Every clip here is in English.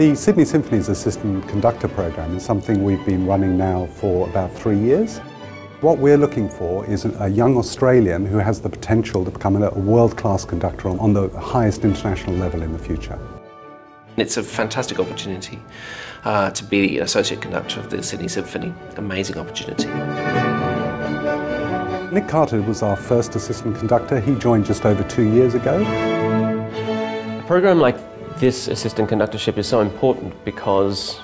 The Sydney Symphony's Assistant Conductor program is something we've been running now for about 3 years. What we're looking for is a young Australian who has the potential to become a world-class conductor on the highest international level in the future. It's a fantastic opportunity to be Associate Conductor of the Sydney Symphony. Amazing opportunity. Nick Carter was our first Assistant Conductor. He joined just over 2 years ago. A program like this Assistant Conductorship is so important because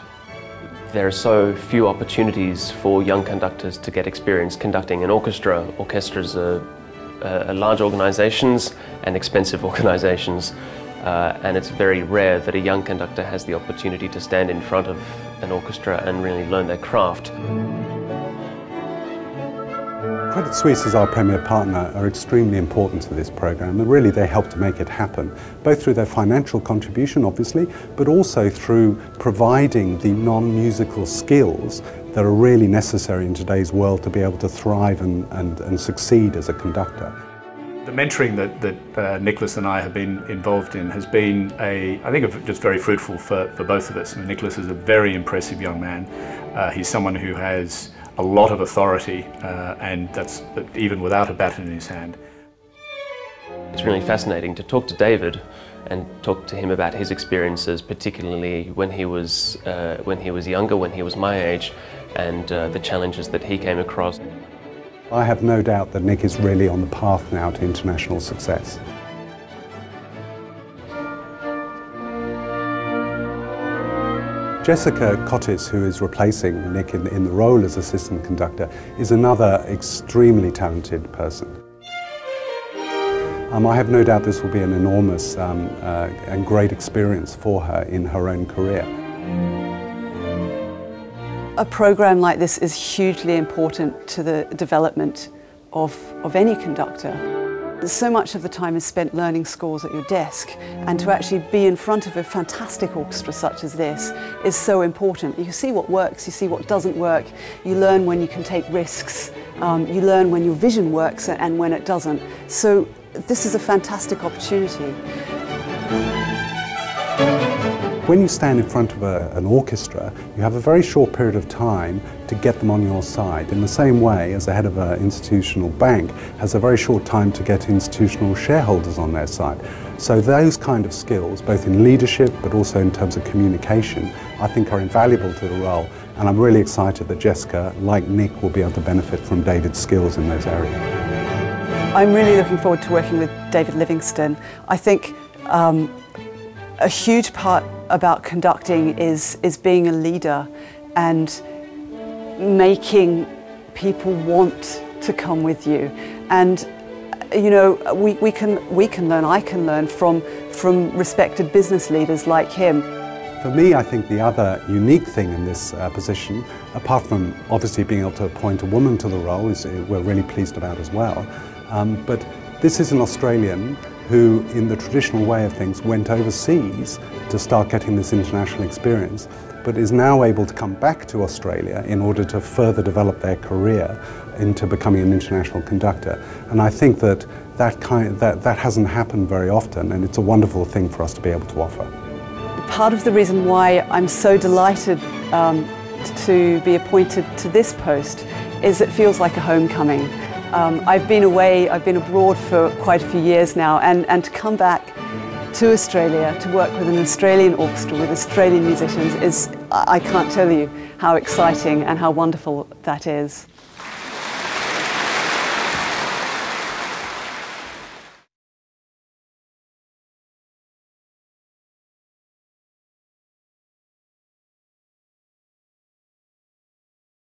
there are so few opportunities for young conductors to get experience conducting an orchestra. Orchestras are large organisations and expensive organisations, and it's very rare that a young conductor has the opportunity to stand in front of an orchestra and really learn their craft. Credit Suisse as our premier partner are extremely important to this program, and really they help to make it happen, both through their financial contribution obviously, but also through providing the non-musical skills that are really necessary in today's world to be able to thrive and succeed as a conductor. The mentoring that Nicholas and I have been involved in has been, I think, just very fruitful for both of us. I mean, Nicholas is a very impressive young man. He's someone who has a lot of authority, and that's even without a baton in his hand. It's really fascinating to talk to David and talk to him about his experiences, particularly when he was younger, when he was my age, and the challenges that he came across. I have no doubt that Nick is really on the path now to international success. Jessica Cottis, who is replacing Nick in the role as Assistant Conductor, is another extremely talented person. I have no doubt this will be an enormous and great experience for her in her own career. A program like this is hugely important to the development of any conductor. So much of the time is spent learning scores at your desk, and to actually be in front of a fantastic orchestra such as this is so important. You see what works, you see what doesn't work, you learn when you can take risks, you learn when your vision works and when it doesn't. So this is a fantastic opportunity. When you stand in front of an orchestra, you have a very short period of time to get them on your side, in the same way as the head of an institutional bank has a very short time to get institutional shareholders on their side. So those kind of skills, both in leadership but also in terms of communication, I think are invaluable to the role, and I'm really excited that Jessica, like Nick, will be able to benefit from David's skills in those areas. I'm really looking forward to working with David Livingstone. I think a huge part about conducting is being a leader and making people want to come with you. And you know, we can learn, I can learn from respected business leaders like him. For me, I think the other unique thing in this position, apart from obviously being able to appoint a woman to the role, is we're really pleased about as well. But this is an Australian who, in the traditional way of things, went overseas to start getting this international experience, but is now able to come back to Australia in order to further develop their career into becoming an international conductor. And I think that hasn't happened very often, and it's a wonderful thing for us to be able to offer. Part of the reason why I'm so delighted to be appointed to this post is it feels like a homecoming. I've been away, I've been abroad for quite a few years now, and to come back to Australia to work with an Australian orchestra, with Australian musicians, I can't tell you how exciting and how wonderful that is.